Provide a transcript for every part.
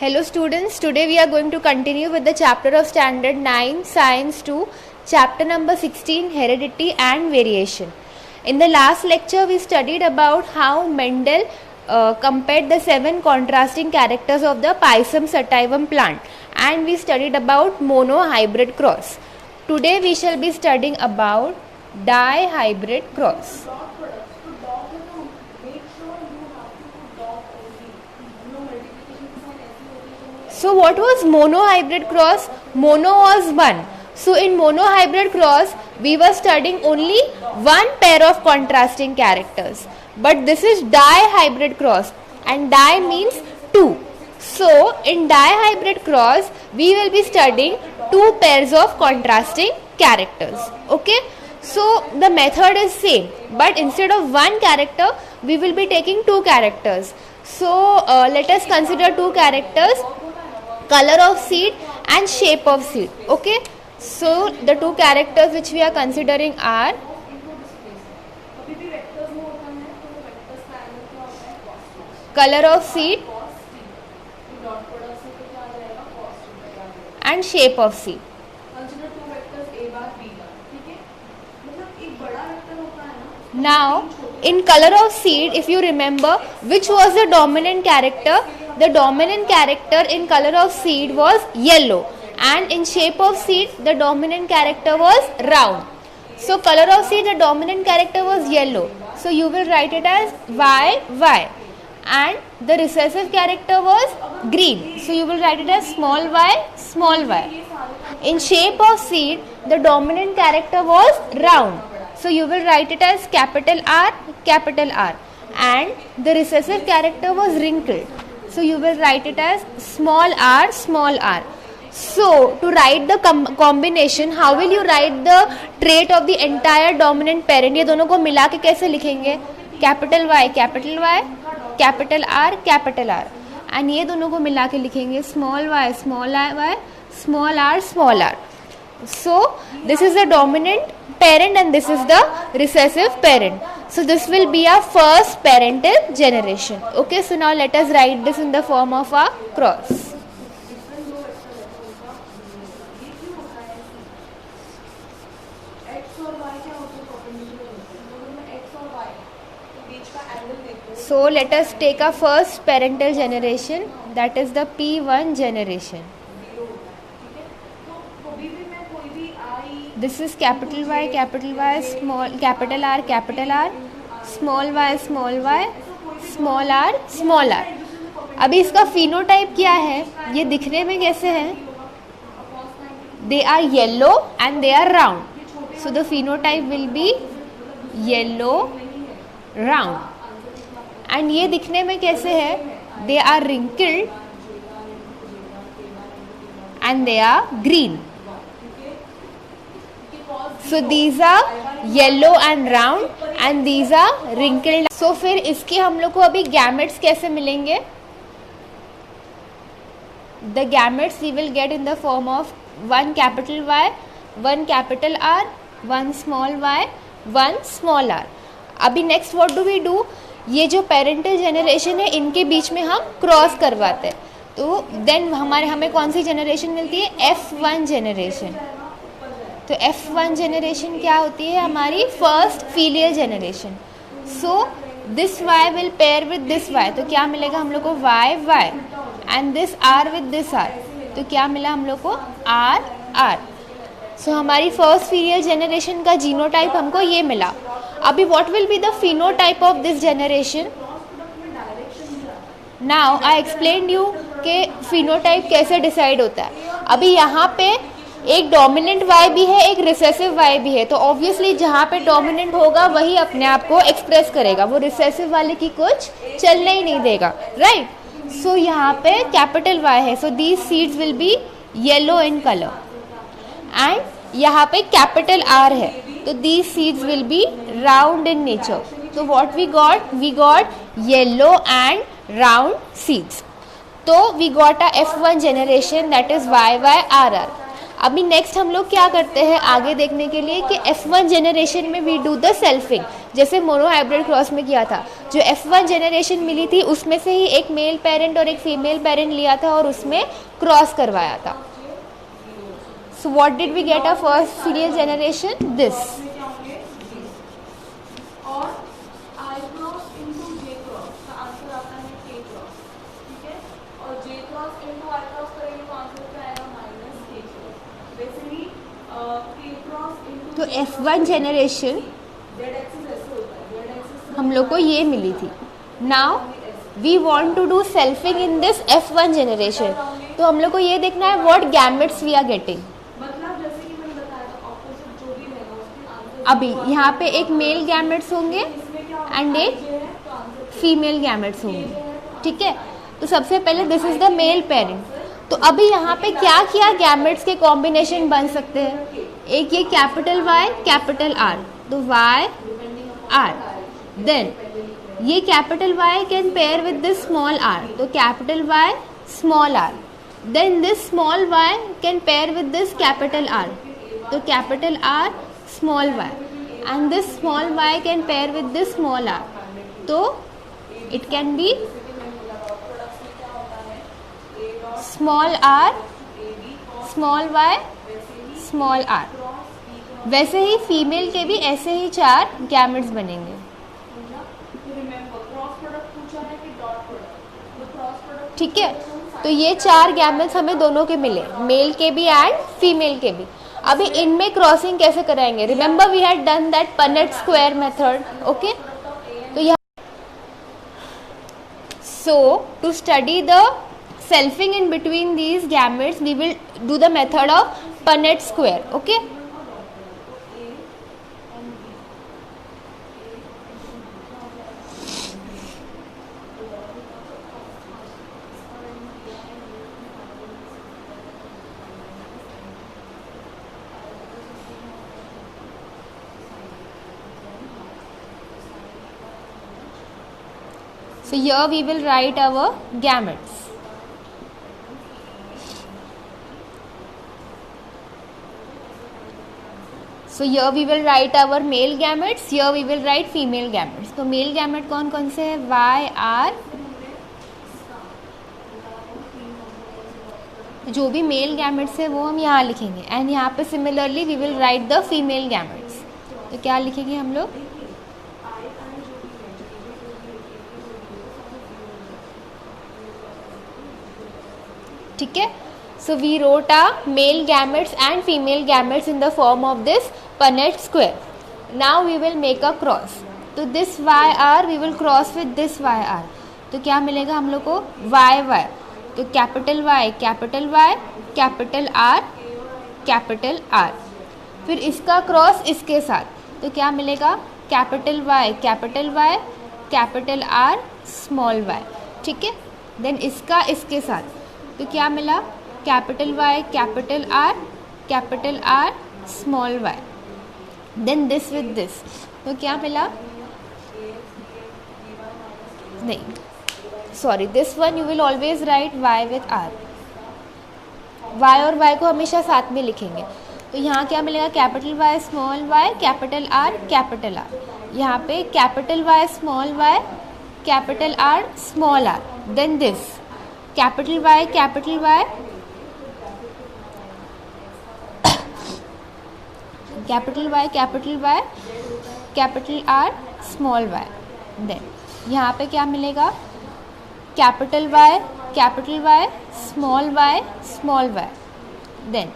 Hello students, today we are going to continue with the chapter of standard 9 science 2, chapter number 16 heredity and variation. In the last lecture we studied about how Mendel compared the 7 contrasting characters of the Pisum sativum plant, and we studied about monohybrid cross. Today we shall be studying about dihybrid cross. So what was monohybrid cross? Mono was 1. So in monohybrid cross, we were studying only one pair of contrasting characters. But this is dihybrid cross, and di means 2. So in dihybrid cross, we will be studying 2 pairs of contrasting characters. Okay? So the method is same, but instead of one character, we will be taking 2 characters. So let us consider 2 characters. Color of seed and shape of seed. Okay, so the 2 characters which we are considering are color of seed and shape of seed. Now in color of seed, if you remember, which was the dominant character? The dominant character in color of seed was yellow, and in shape of seed the dominant character was round. So color of seed, the dominant character was yellow, so you will write it as y, and the recessive character was green, so you will write it as small y. In shape of seed, the dominant character was round, so you will write it as capital R, and the recessive character was wrinkled, so you will write it as small r. So to write the combination, how will you write the trait of the entire dominant parent? ये दोनों को मिला के कैसे लिखेंगे? Capital Y, capital R, and ये दोनों को मिला के लिखेंगे small y, small r. So this is the dominant parent and this is the recessive parent. So this will be our first parental generation. Okay, so now let us write this in the form of a cross. So let us take our first parental generation, that is the P1 generation. This is capital Y, small capital R, small y, small r. अभी इसका phenotype क्या है? ये दिखने में कैसे है? They are yellow and they are round. So the phenotype will be yellow, round. And ये दिखने में कैसे है? They are wrinkled and they are green. So these are yellow and round and these are wrinkled. So फिर इसके हम लोग को अभी gametes कैसे मिलेंगे? The gametes we will get in the form of one capital Y, one capital R, one small y, one small r. अभी next what do we do? ये जो parental generation है इनके बीच में हम क्रॉस करवाते हैं, तो then हमें कौन सी जनरेशन मिलती है? F1 generation. तो F1 जनरेशन क्या होती है? हमारी first filial generation. So this Y will pair with this Y, तो क्या मिलेगा हम लोग को? Y, and this R with this R, तो क्या मिला हम लोग को? R. सो हमारी फर्स्ट फीलियल जनरेशन का जीनोटाइप हमको ये मिला. अभी what will be the phenotype of this generation? Now I explain you कि फिनोटाइप कैसे डिसाइड होता है. अभी यहाँ पे एक डोमिनेंट Y भी है, एक रिसेसिव Y भी है, तो ऑब्वियसली जहाँ पे डोमिनेंट होगा वही अपने आप को एक्सप्रेस करेगा, वो रिसेसिव वाले की कुछ चलने ही नहीं देगा, राइट? सो यहाँ पे कैपिटल Y है, so these seeds will be yellow in colour, and यहाँ पे कैपिटल R है, तो these seeds will be round in nature. तो what we got yellow and round seeds. तो we got a F1 generation, that is YR. अभी next हम लोग क्या करते हैं आगे देखने के लिए कि F1 जनरेशन में वी डू द सेल्फिंग. जैसे मोनो हाइब्रिड क्रॉस में किया था। जो F1 जनरेशन मिली थी उसमें से ही एक मेल पेरेंट और एक फीमेल पेरेंट लिया था और उसमें क्रॉस करवाया था। So what did we get a first serial generation? This. तो F1 जनरेशन हम लोग को ये मिली थी। Now we want to do selfing in this F1 generation. तो हम लोग को ये देखना है what gametes we are getting. अभी यहाँ पे एक मेल गैमेट्स होंगे एंड एक फीमेल गैमेट्स होंगे, ठीक है। तो सबसे पहले this is the male parent. तो अभी यहाँ पे क्या क्या गैमेट्स के कॉम्बिनेशन बन सकते हैं? एक ये कैपिटल Y कैपिटल R, तो Y R। देन ये capital Y can pair with this small r, तो capital Y small r। Then this small y can pair with this capital R, तो capital R small y। And this small y can pair with this small r, तो it can be small r small y small r। वैसे ही female के भी ऐसे ही 4 gametes बनेंगे, ठीक है। तो ये 4 गैमेट्स हमें दोनों के मिले, मेल के भी एंड फीमेल के भी। अभी इनमें क्रॉसिंग कैसे कराएंगे? Remember we had done that Punnett square method, okay. तो यहाँ so to study the selfing in between these gametes we will do the method of Punnett square, okay. So here we will write our gametes. So here we will write our male gametes. Here we will write female gametes. तो male gamete कौन कौन से है? Y, R। जो भी male gametes है वो हम यहाँ लिखेंगे एंड यहाँ पे similarly we will write the female gametes. तो क्या लिखेंगे हम लोग? ठीक है। So we wrote a male gametes and female gametes in the form of this Punnett square. Now we will make a cross. तो this Y R we will cross with this Y R. तो क्या मिलेगा हम लोग को? Y Y. तो capital Y capital Y capital R capital R. फिर इसका क्रॉस इसके साथ, तो क्या मिलेगा? Capital Y capital R small Y, ठीक है। देन इसका इसके साथ, तो क्या मिला? Capital Y capital R small Y. Then this with this, तो क्या मिला? नहीं sorry, this one you will always write Y with R. Y और वाई को हमेशा साथ में लिखेंगे। तो यहाँ क्या मिलेगा? Capital Y small Y capital R. यहाँ पे capital Y small Y capital R small R. Then this capital Y capital R small Y. Then यहाँ पे क्या मिलेगा? Capital Y small Y. Then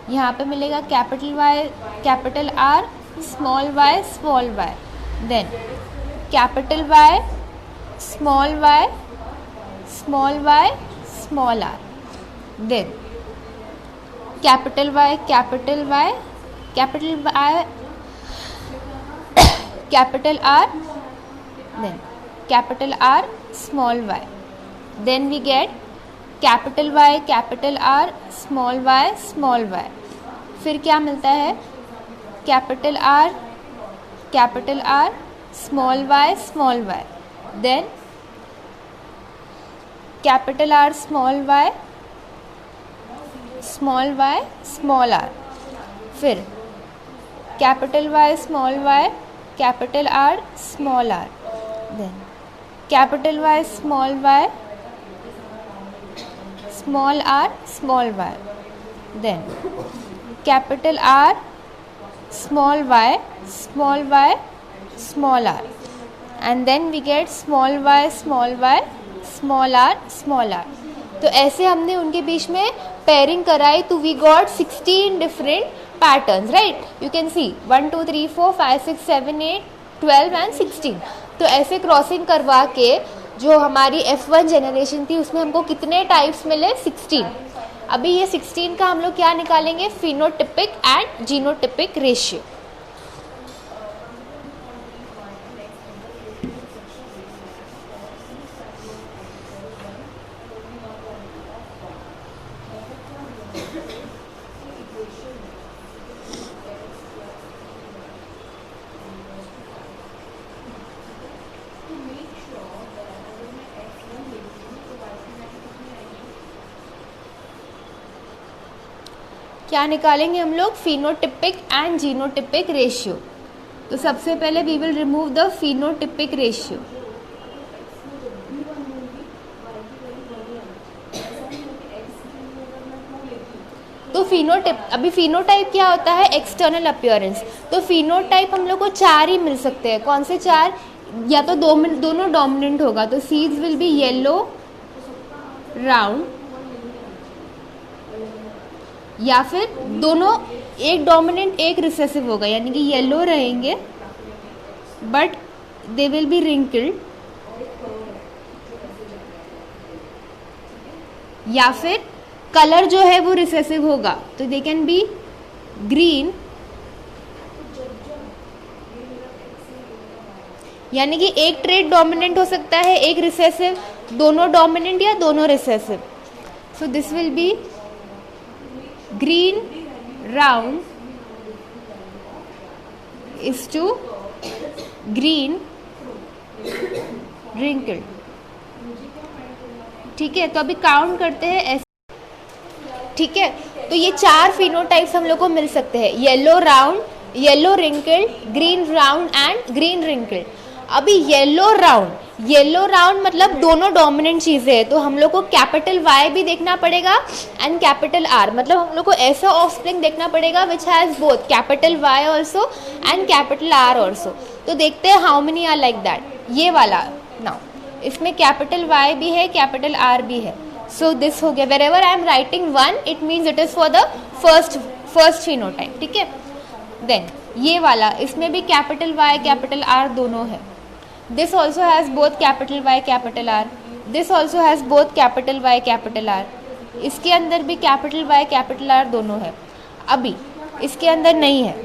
यहाँ पे मिलेगा capital Y capital R small Y. Then capital Y small Y small R. Then capital Y capital R. Then capital R small Y. Then we get capital Y capital R small Y. फिर क्या मिलता है? Capital R small Y. Then capital R small Y small are. फिर capital Y small Y capital R, small r. Then capital Y, small y, small r, small y. Then capital R, small y, small y, small r. And then we get small y, small y, small r, small r. तो ऐसे हमने उनके बीच में pairing कराई, तो we got 16 different patterns, right. You can see 1 2 3 4 5 6 7 8 12 and 16. तो ऐसे crossing करवा के जो हमारी F1 जनरेशन थी उसमें हमको कितने टाइप्स मिले? 16. अभी ये 16 का हम लोग क्या निकालेंगे? Phenotypic and genotypic ratio. क्या निकालेंगे हम लोग? Phenotypic and genotypic ratio. तो सबसे पहले we will remove the phenotypic ratio. तो अभी फिनोटाइप क्या होता है? External appearance. तो फिनोटाइप हम लोग को 4 ही मिल सकते हैं. कौन से 4? या तो दोनों डोमिनेंट होगा, तो seeds will be yellow round, या फिर दोनों एक डोमिनेंट एक रिसेसिव होगा, यानी कि येलो रहेंगे but they will be wrinkled, या फिर कलर जो है वो रिसेसिव होगा, तो दे कैन बी ग्रीन, यानी कि एक ट्रेट डोमिनेंट हो सकता है, एक रिसेसिव, दोनों डोमिनेंट या दोनों recessive. So this will B green round is to green wrinkled. ठीक है, तो अभी काउंट करते हैं ऐसे. ठीक है, तो ये 4 फिनोटाइप्स हम लोग को मिल सकते हैं. Yellow round, yellow wrinkled, green round and green wrinkled. अभी येलो राउंड मतलब दोनों डोमिनेंट चीजें हैं, तो हम लोग को कैपिटल Y भी देखना पड़ेगा एंड कैपिटल R. मतलब हम लोग को ऐसा ऑफस्प्रिंग देखना पड़ेगा which has both capital Y also and capital R also. तो देखते हैं how many are like that. ये वाला नाउ इसमें कैपिटल Y भी है, कैपिटल R भी है. सो दिस हो गया. Wherever I am writing 1 it means it is for the first phenotype. ठीक है. देन ये वाला, इसमें भी कैपिटल Y कैपिटल R दोनों है. This also has both capital Y capital R. This also has both capital Y capital R. इसके अंदर भी capital Y capital R दोनों है. अभी इसके अंदर नहीं है.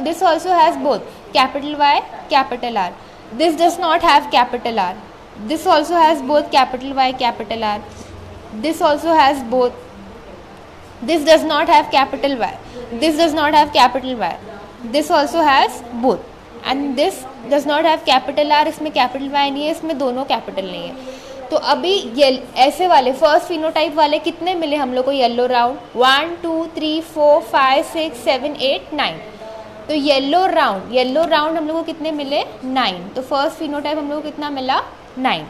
This also has both capital Y capital R. This does not have capital R. This also has both capital Y capital R. This also has both. This does not have capital Y. This does not have capital Y. This also has both. And this does not have capital R. इसमें capital Y नहीं है, इसमें दोनों capital नहीं है. तो अभी ये ऐसे वाले फर्स्ट फिनोटाइप वाले कितने मिले हम लोग को? Yellow round 1 2 3 4 5 6 7 8 9. तो येलो राउंड हम लोग को कितने मिले? 9. तो फर्स्ट फिनोटाइप हम लोग को कितना मिला? 9.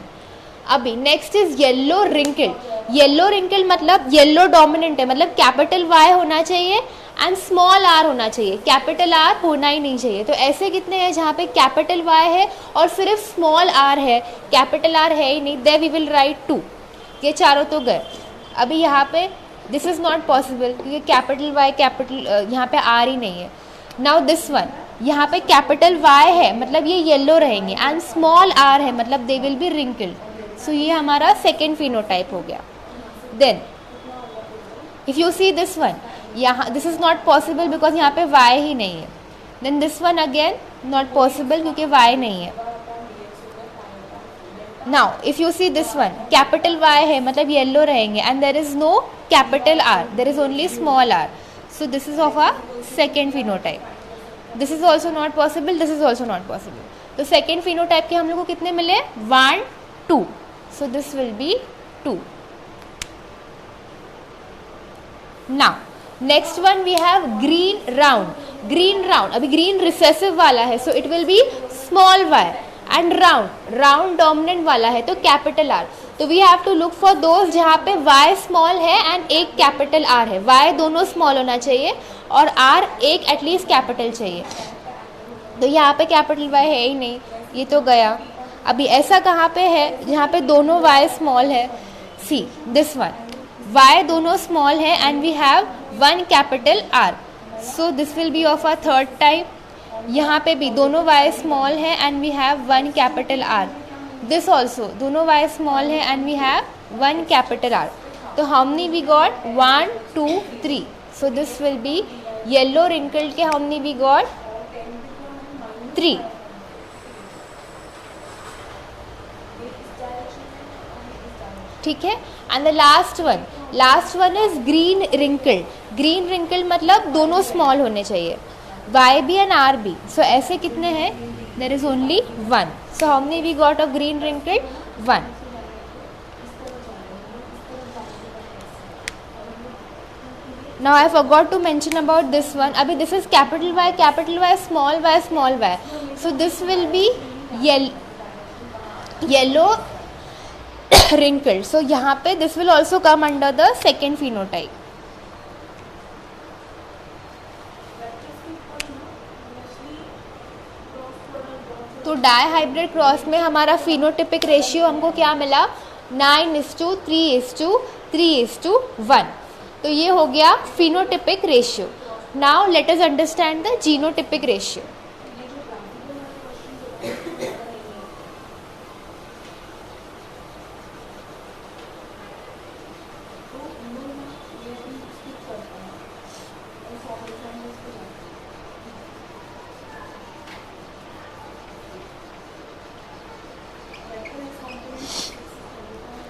अभी नेक्स्ट इज येलो रिंकल मतलब येलो डोमिनेंट है, मतलब कैपिटल Y होना चाहिए एंड स्मॉल r होना चाहिए, कैपिटल R होना ही नहीं चाहिए. तो ऐसे कितने हैं जहाँ पे कैपिटल Y है और सिर्फ स्मॉल r है, कैपिटल R है ही नहीं, देयर वी विल राइट 2. ये चारों तो गए. अभी यहाँ पे दिस इज नॉट पॉसिबल क्योंकि कैपिटल Y कैपिटल यहाँ पे R ही नहीं है. नाउ दिस वन, यहाँ पे कैपिटल Y है मतलब ये येलो रहेंगे एंड स्मॉल r है मतलब they will be wrinkled. So ये हमारा सेकेंड फिनोटाइप हो गया. Then if you see this one, यहाँ this is not possible because यहाँ पे Y ही नहीं है. Then this one again not possible क्योंकि Y नहीं है. Now if you see this one, capital Y है मतलब येलो रहेंगे and there is no capital R, there is only small r. So this is of a second phenotype. This is also not possible, this is also not possible. तो second phenotype के हम लोग को कितने मिले? 1 2. So this will be 2. Now next one we have green round. Green round, अभी green recessive वाला है, so it will be small y, and round dominant वाला है तो कैपिटल R. तो we have to look for those जहाँ पे y small है एंड एक कैपिटल R है. y दोनों स्मॉल होना चाहिए और R एक एटलीस्ट कैपिटल चाहिए. तो यहाँ पे कैपिटल Y है ही नहीं, ये तो गया. अभी ऐसा कहाँ पे है जहाँ पे दोनों y स्मॉल है? सी दिस वन, y दोनों स्मॉल है and we have one capital R. So this will be of a third type. यहाँ पे भी दोनों y स्मॉल है and we have one capital R. This also दोनों y small है and we have one capital R. तो how many we got? 1 2 3. So this will be yellow wrinkled के how many we got? 3. ठीक है. And the last one is green wrinkled. Green wrinkled मतलब दोनों small होने चाहिए, y भी and R भी. सो ऐसे कितने हैं? There is only 1. So how many we got of green wrinkled? 1. Now I forgot to mention about this one. अभी this is capital Y, small y. So this will be yellow wrinkled. So यहाँ पे this will also come under the second phenotype. तो die hybrid cross में हमारा phenotypic ratio हमको क्या मिला? 9:3:3:1. तो ये हो गया phenotypic ratio. Now let us understand the genotypic ratio.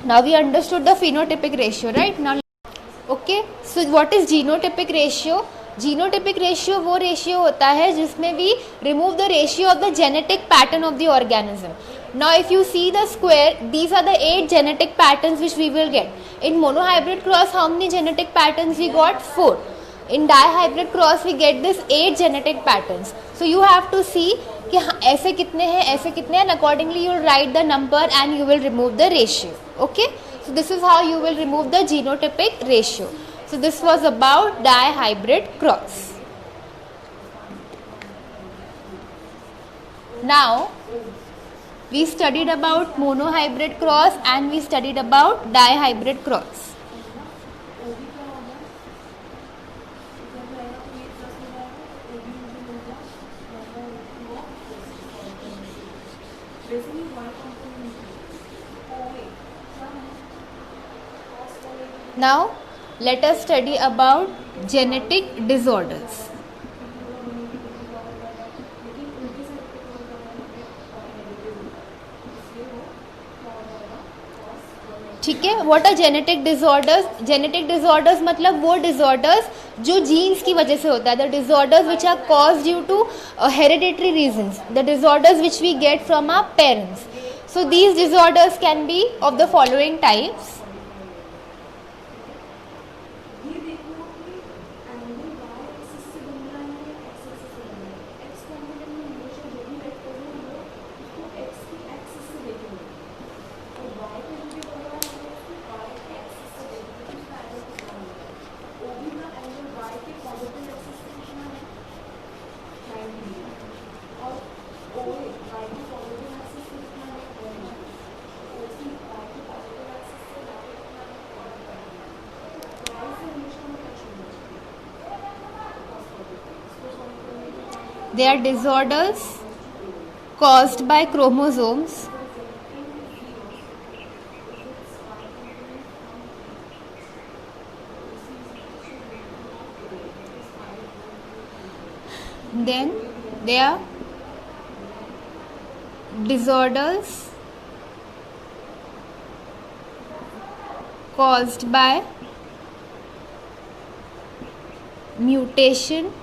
Now we understood the phenotypic ratio, right? Now, okay. So what is genotypic ratio? Genotypic ratio वो ratio होता है जिसमें we remove the ratio of the genetic pattern of the organism. Now if you see the square, these are the 8 genetic patterns which we will get. In monohybrid cross, how many genetic patterns we got? 4. In dihybrid cross we get this 8 genetic patterns. So you have to see कि ऐसे कितने हैं, ऐसे कितने हैं, and accordingly you will write the number and you will remove the ratio. Okay, so this is how you will remove the genotypic ratio. So this was about dihybrid cross. Now we studied about monohybrid cross and we studied about dihybrid cross. Now let us study about genetic disorders. ठीक है. What are genetic disorders? Genetic disorders मतलब वो disorders जो jeans की वजह से होता है. The disorders which are cause due to hereditary reasons, the disorders which we get from our parents. So these disorders can be of the following types. They are disorders caused by chromosomes. Then they are disorders caused by mutation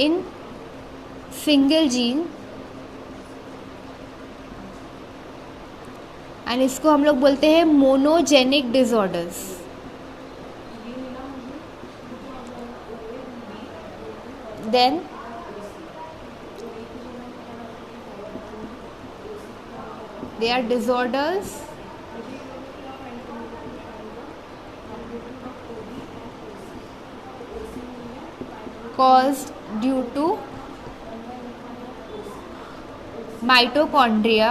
in single gene, and इसको हम लोग बोलते हैं monogenic disorders. Then they are disorders caused due to mitochondria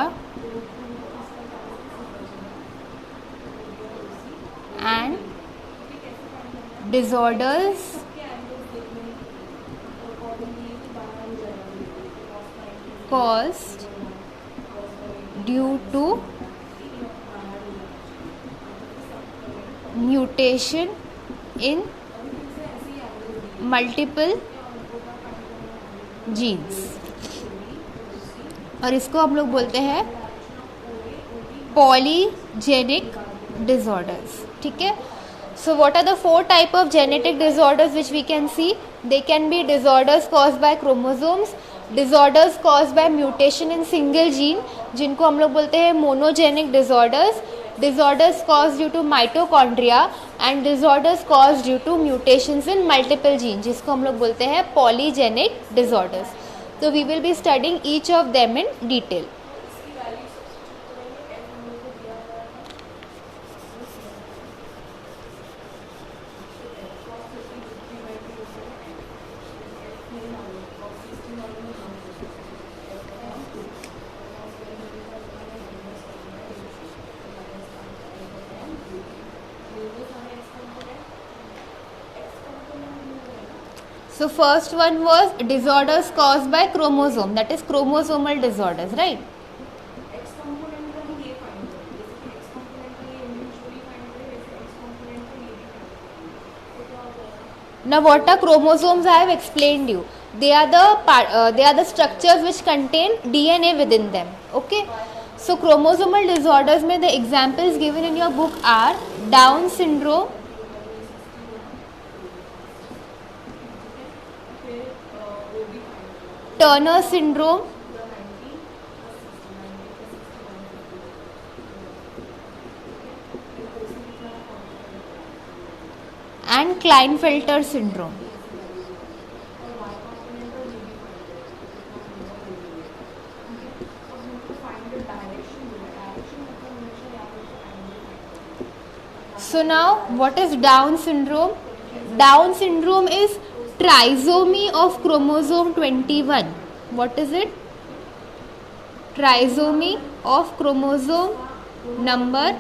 and disorders caused due to mutation in multiple genes, और इसको हम लोग बोलते हैं पॉलीजेनिक डिसऑर्डर्स. ठीक है. So what are the 4 type of genetic disorders which we can see? They can be disorders caused by chromosomes, disorders caused by mutation in single gene जिनको हम लोग बोलते हैं monogenic disorders, disorders caused due to mitochondria and disorders caused due to mutations in multiple genes जिसको हम लोग बोलते हैं polygenic disorders. So we will be studying each of them in detail. So first one was disorders caused by chromosome, that is chromosomal disorders, right? Now what are chromosomes? I have explained you. They are the structures which contain DNA within them. Okay. So chromosomal disorders में the examples given in your book are Down syndrome, Turner syndrome, and Klinefelter syndrome. So now what is Down syndrome? Down syndrome is trisomy of chromosome 21. What is it? Trisomy of chromosome number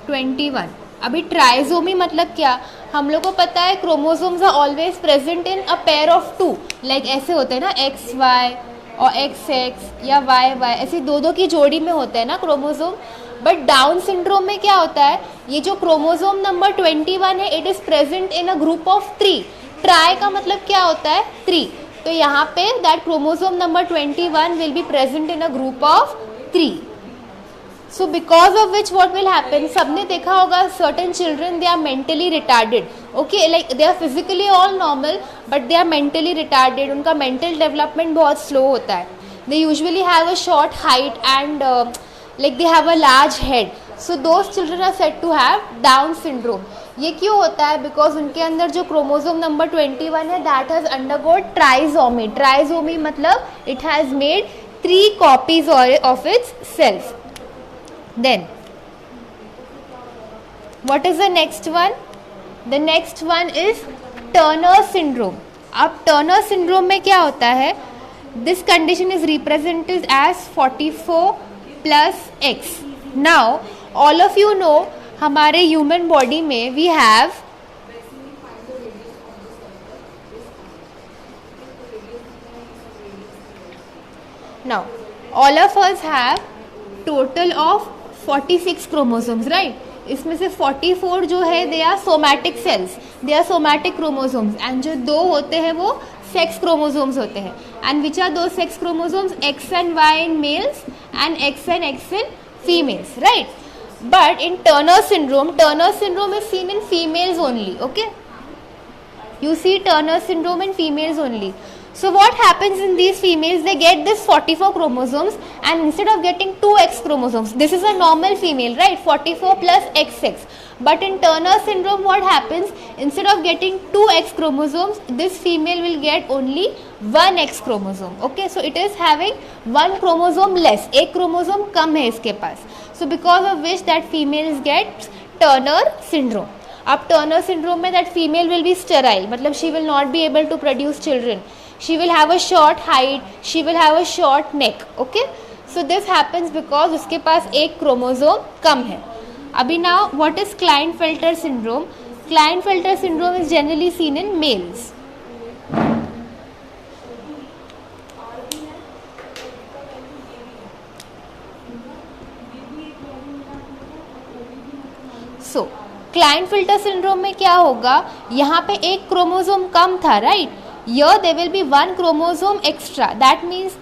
21. अभी trisomy मतलब क्या? हम लोग को पता है chromosomes are always present in a pair of 2, like ऐसे होते हैं ना XY और XX या YY, ऐसी दो की जोड़ी में होते हैं ना क्रोमोसोम. बट डाउन सिंड्रोम में क्या होता है, ये जो क्रोमोसोम नंबर 21 है it is present in a group of 3. Try का मतलब क्या होता है 3, तो यहाँ पे that chromosome number 21 will be present in a group of 3. So because of which what will happen, सबने देखा होगा certain children they are mentally retarded, okay, like they are physically all normal but they are mentally retarded. उनका mental development बहुत slow होता है. They usually have a short height and like they have a large head. So those children are said to have Down syndrome. ये क्यों होता है? Because उनके अंदर जो क्रोमोसोम नंबर 21 है that has undergone trisomy. Trisomy मतलब it has made 3 copies of its self. Then what is the next one? The next one is Turner syndrome. अब Turner syndrome में क्या होता है? This condition is represented as 44 plus X. Now all of you know हमारे human body में we have now all of us have total of 46 chromosomes, right? इसमें से 44 जो है they are somatic cells, they are somatic chromosomes, and जो 2 होते हैं वो sex chromosomes होते हैं. And which are those sex chromosomes? X and Y in males and X and X in females, right? But in Turner syndrome is seen in females only, okay? You see Turner syndrome in females only. So what happens in these females? They get this 44 chromosomes and instead of getting 2X chromosomes, this is a normal female, right? 44 plus XX. But in Turner syndrome what happens? Instead of getting 2X chromosomes, this female will get only one X chromosome. Okay, so it is having one chromosome less, एक chromosome कम है इसके पास. So because of which that female gets Turner syndrome. अब Turner syndrome में that female will be sterile, मतलब she will not be able to produce children. She will have a short height, she will have a short neck. Okay, so this happens because उसके पास एक chromosome कम है. अभी now what is Klinefelter syndrome? Klinefelter syndrome is generally seen in males. So Klinefelter syndrome में क्या होगा, यहाँ पे एक क्रोमोसोम कम था, right? Here there will be one chromosome extra. That means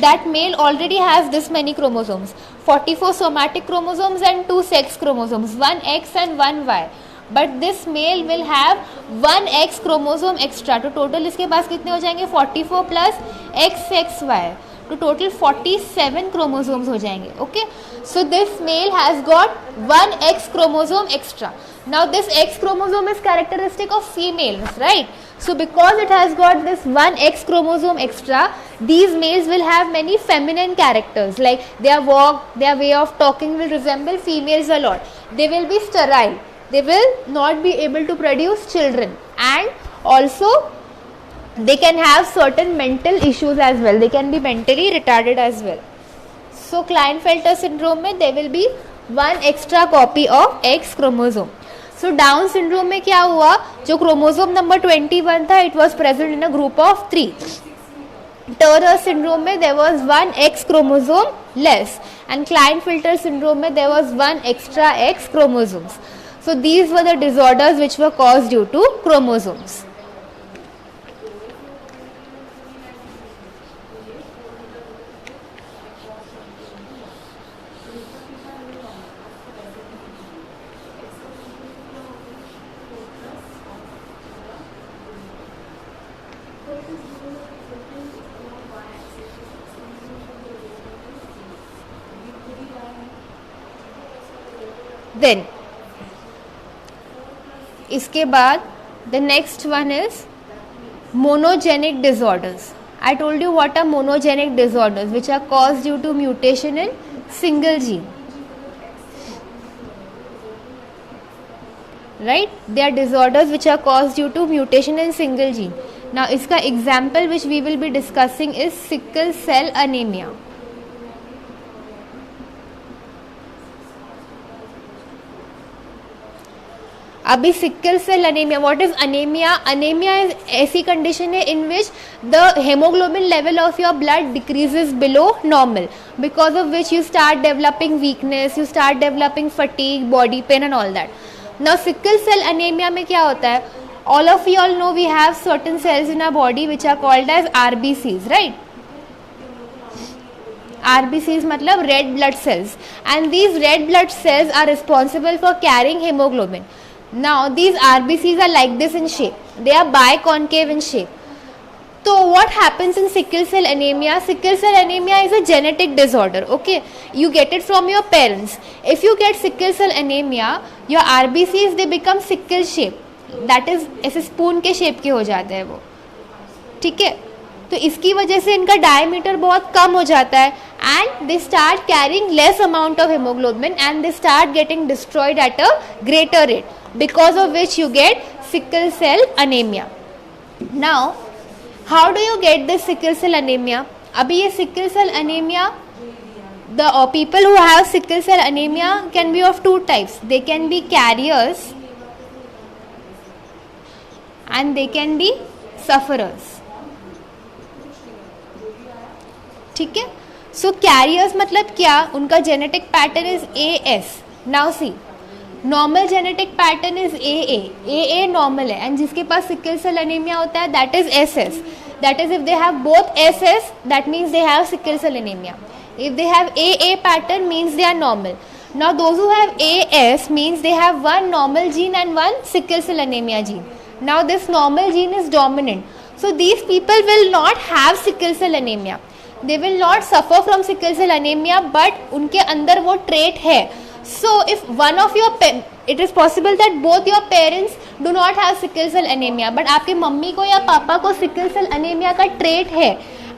that male already has this many chromosomes, 44 somatic chromosomes and 2 sex chromosomes, one X and one Y. But this male will have one X chromosome extra. तो total इसके पास कितने हो जाएंगे? 44 plus XXY. तो total 47 chromosomes हो जाएंगे. Okay, so this male has got one X chromosome extra. Now this X chromosome is characteristic of females, right? So because it has got this one X chromosome extra, these males will have many feminine characters, like their walk, their way of talking will resemble females a lot. They will be sterile, they will not be able to produce children, and also they can have certain mental issues as well. They can be mentally retarded as well. So Klinefelter syndrome में there will be one extra copy of X chromosome. So Down syndrome में क्या हुआ, जो chromosome number 21 था, it was present in a group of 3. Turner syndrome में there was one X chromosome less, and Klinefelter syndrome में there was one extra X chromosomes. So these were the disorders which were caused due to chromosomes. Then इसके बाद the next one is monogenic disorders. I told you what are monogenic disorders, which are caused due to mutation in single gene, right? They are disorders which are caused due to mutation in single gene. Now इसका example which we will be discussing is sickle cell anemia. अभी sickle cell anaemia, what is anaemia? Anaemia is ऐसी condition है in which the haemoglobin level of your blood decreases below normal, because of which you start developing weakness, you start developing fatigue, body pain and all that. Now sickle cell anaemia में क्या होता है? All of you all know we have certain cells in our body which are called as RBCs, right? RBCs मतलब red blood cells, and these red blood cells are responsible for carrying hemoglobin. Now these RBCs are like this in shape, they are biconcave in shape. So what happens in sickle cell anemia? Sickle cell anemia is a genetic disorder, okay? You get it from your parents. If you get sickle cell anemia, your RBCs they become sickle shape, that is ऐसे spoon के shape के हो जाते हैं वो, ठीक है? तो इसकी वजह से इनका डायमीटर बहुत कम हो जाता है, and they start carrying less amount of haemoglobin, and they start getting destroyed at a greater rate, because of which you get sickle cell anaemia. Now how do you get this sickle cell anaemia? अभी ये sickle cell anaemia, the people who have sickle cell anemia can be of two types. They can be carriers and they can be sufferers. ठीक है? सो carriers मतलब क्या? उनका genetic pattern is AS. Now see, normal genetic pattern is AA normal है, and जिसके पास sickle cell anaemia होता है that is SS. That is if they have both SS, that means they have sickle cell anaemia. If they have AA pattern means they are normal. Now those who have AS means they have one normal gene and one sickle cell anemia gene. Now this normal gene is dominant. So these people will not have sickle cell anemia. They will not suffer from sickle cell anemia, but उनके अंदर वो trait है. So if it is possible that both your parents do not have sickle cell anaemia, but आपके mummy को या papa को sickle cell anaemia का trait है,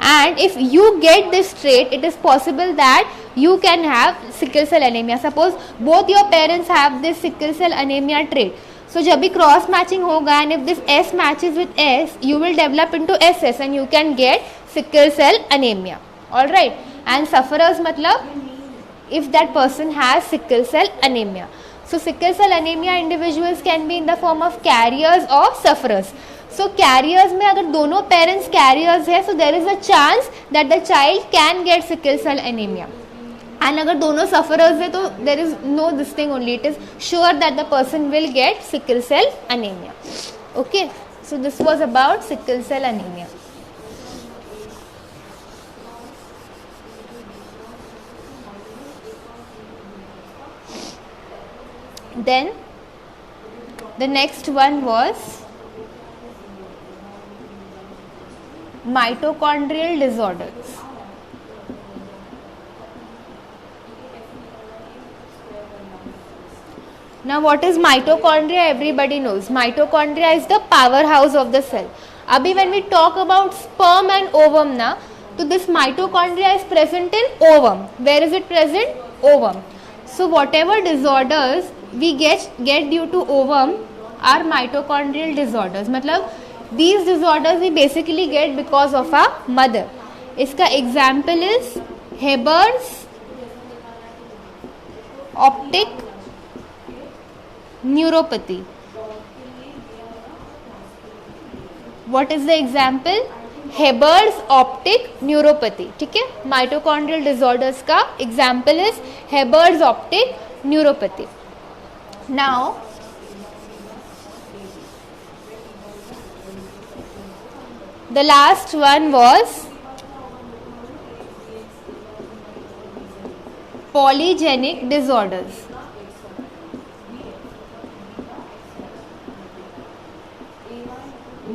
and if you get this trait, it is possible that you can have sickle cell anemia. Suppose both your parents have this sickle cell anemia trait, so जब भी cross matching होगा and if this S matches with S, you will develop into SS and you can get sickle cell anemia. All right, and sufferers मतलब if that person has sickle cell anemia. So sickle cell anemia individuals can be in the form of carriers or sufferers. So carriers में अगर दोनों parents carriers है, so there is a chance that the child can get sickle cell anemia. And अगर दोनों sufferers है तो there is no this thing only, it is sure that the person will get sickle cell anemia. Okay, so this was about sickle cell anemia. Then the next one was mitochondrial disorders. Now what is mitochondria? Everybody knows mitochondria is the powerhouse of the cell. Abhi when we talk about sperm and ovum na, so this mitochondria is present in ovum. Where is it present? Ovum. So whatever disorders we get due to ovum are mitochondrial disorders. मतलब these disorders we basically get because of our mother. इसका example is Heberd's optic neuropathy. What is the example? Heberd's optic neuropathy. ठीक है, mitochondrial disorders का example is Heberd's optic neuropathy. Now the last one was polygenic disorders.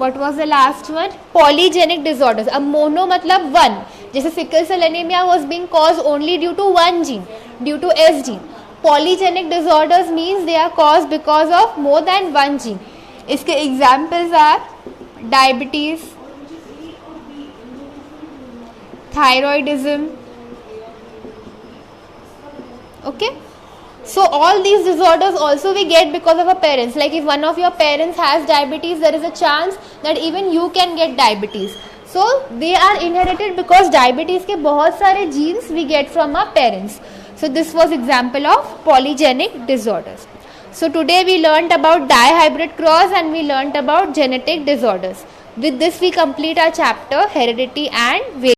What was the last one? Polygenic disorders. अब mono मतलब one, जैसे sickle cell anemia was being caused only due to one gene, due to S gene. Polygenic disorders means they are caused because of more than one gene. इसके examples are diabetes, thyroidism. Okay, so all these disorders also we get because of our parents. Like if one of your parents has diabetes, there is a chance that even you can get diabetes. So they are inherited because diabetes के बहुत सारे genes we get from our parents. So this was example of polygenic disorders. So today we learnt about dihybrid cross and we learnt about genetic disorders. With this we complete our chapter heredity and